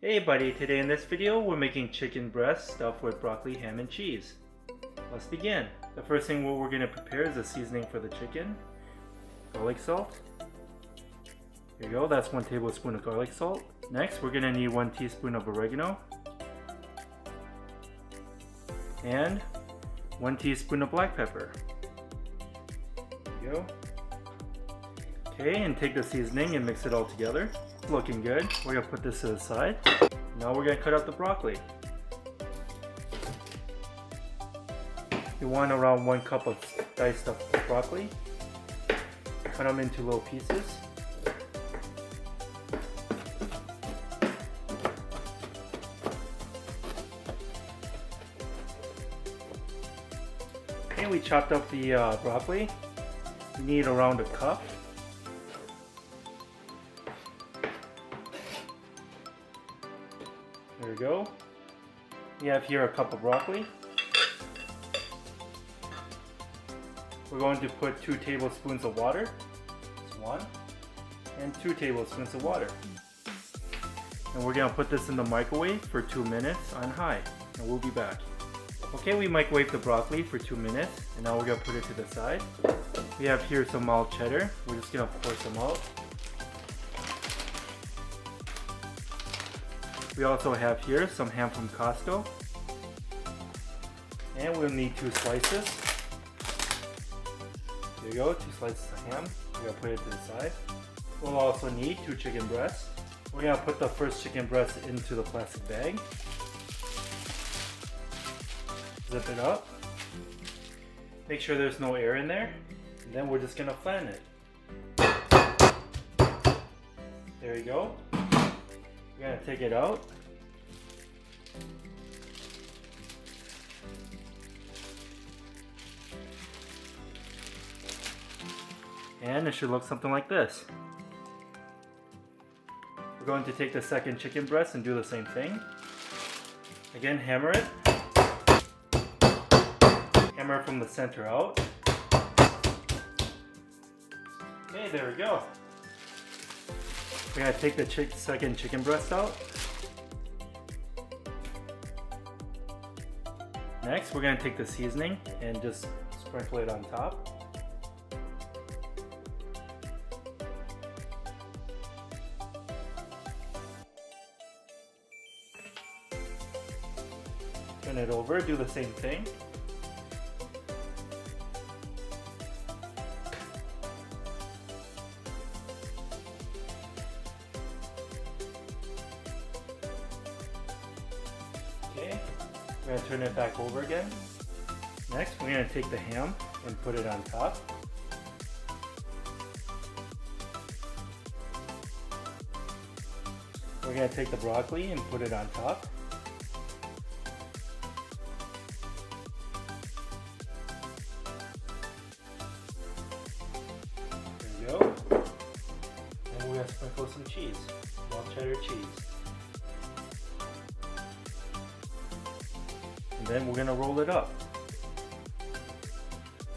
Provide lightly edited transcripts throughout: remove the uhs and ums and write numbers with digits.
Hey buddy, today in this video we're making chicken breast stuffed with broccoli, ham, and cheese. Let's begin. The first thing what we're going to prepare is a seasoning for the chicken. Garlic salt. Here you go, that's 1 tablespoon of garlic salt. Next we're going to need 1 teaspoon of oregano. And 1 teaspoon of black pepper. There you go. Okay, and take the seasoning and mix it all together. It's looking good. We're going to put this to the side. Now we're going to cut out the broccoli. You want around 1 cup of diced up broccoli. Cut them into little pieces. Okay, we chopped up the broccoli. You need around a cup. There we go. We have here a cup of broccoli. We're going to put 2 tablespoons of water. That's 1. And 2 tablespoons of water. And we're going to put this in the microwave for 2 minutes on high. And we'll be back. Okay, we microwaved the broccoli for 2 minutes. And now we're going to put it to the side. We have here some mild cheddar. We're just going to pour some out. We also have here some ham from Costco. And we'll need 2 slices. There you go, 2 slices of ham. We're going to put it to the side. We'll also need 2 chicken breasts. We're going to put the first chicken breast into the plastic bag. Zip it up. Make sure there's no air in there. And then we're just going to flatten it. There you go. We're going to take it out. And it should look something like this. We're going to take the second chicken breast and do the same thing. Again, hammer it. Hammer it from the center out. Okay, there we go. We're going to take the second chicken breast out. Next, we're going to take the seasoning and just sprinkle it on top. Turn it over, do the same thing. Okay, we're going to turn it back over again. Next, we're going to take the ham and put it on top. We're going to take the broccoli and put it on top. There you go. And we're going to sprinkle some cheese, small cheddar cheese. And then we're going to roll it up.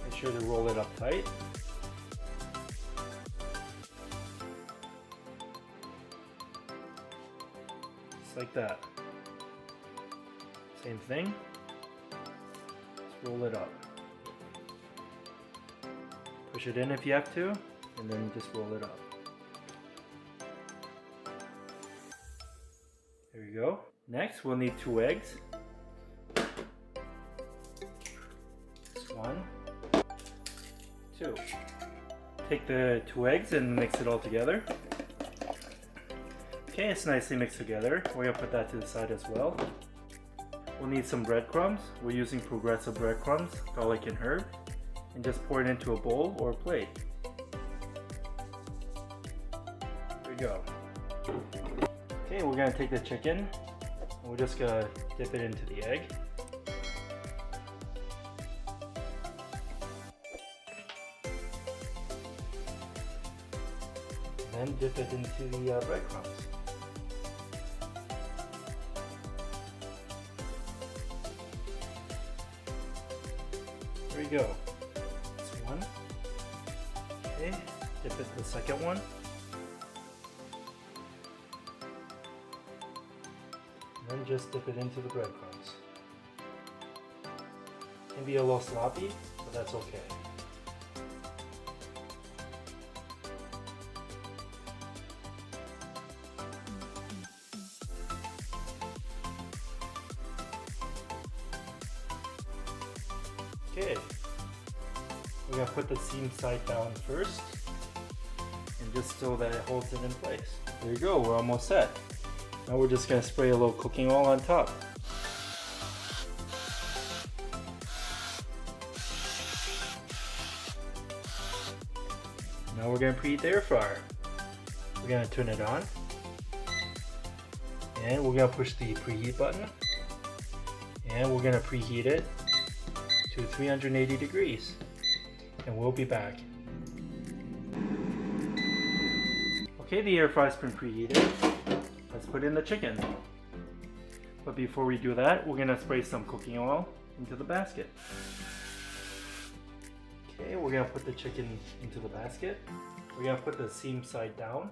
Make sure to roll it up tight. Just like that. Same thing. Just roll it up. Push it in if you have to, and then just roll it up. There you go. Next, we'll need 2 eggs. 1, 2. Take the 2 eggs and mix it all together. Okay, it's nicely mixed together. We're going to put that to the side as well. We'll need some breadcrumbs. We're using Progressive breadcrumbs, garlic and herb. And just pour it into a bowl or a plate. There you go. Okay, we're going to take the chicken and we're just going to dip it into the egg. And then dip it into the breadcrumbs. There you go. That's 1. Okay, dip it the second one. And then just dip it into the breadcrumbs. Can be a little sloppy, but that's okay. Okay, we're going to put the seam side down first, and just so that it holds it in place. There you go, we're almost set. Now we're just going to spray a little cooking oil on top. Now we're going to preheat the air fryer. We're going to turn it on, and we're going to push the preheat button, and we're going to preheat it to 380 degrees, and we'll be back. Okay, the air fryer's been preheated. Let's put in the chicken. But before we do that, we're gonna spray some cooking oil into the basket. Okay, we're gonna put the chicken into the basket. We're gonna put the seam side down.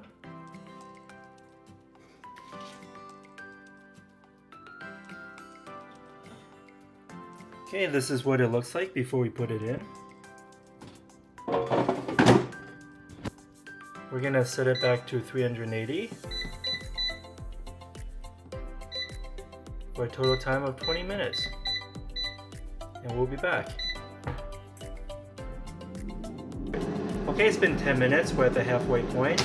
Okay, this is what it looks like before we put it in. We're gonna set it back to 380 for a total time of 20 minutes. And we'll be back. Okay, it's been 10 minutes. We're at the halfway point.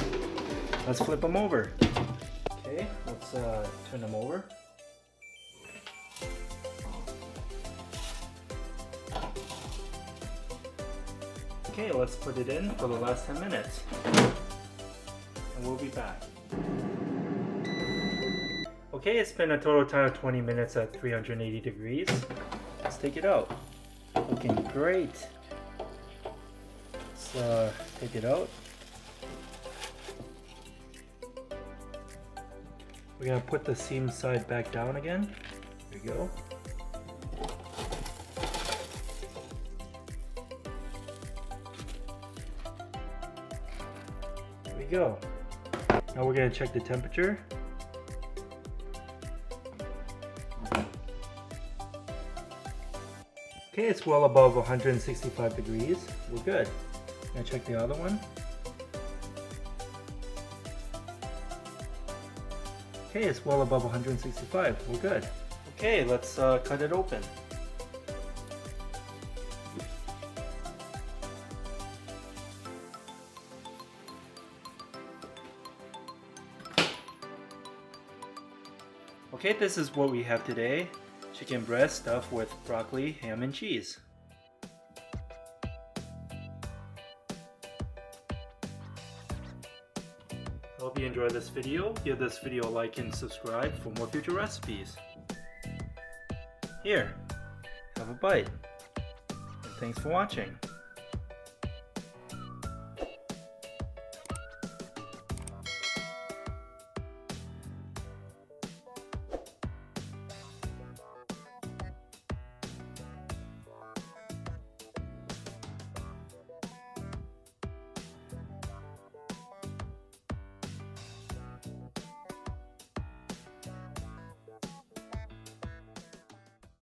Let's flip them over. Okay, let's turn them over. Okay, let's put it in for the last 10 minutes. And we'll be back. Okay, it's been a total time of 20 minutes at 380 degrees. Let's take it out. Looking great. Let's take it out. We're gonna put the seam side back down again. There we go. There we go. Now we're gonna check the temperature. Okay, it's well above 165 degrees. We're good. Gonna check the other one. Okay, it's well above 165. We're good. Okay, let's cut it open. Okay, this is what we have today. Chicken breast stuffed with broccoli, ham, and cheese. I hope you enjoyed this video. Give this video a like and subscribe for more future recipes. Here, have a bite. And thanks for watching.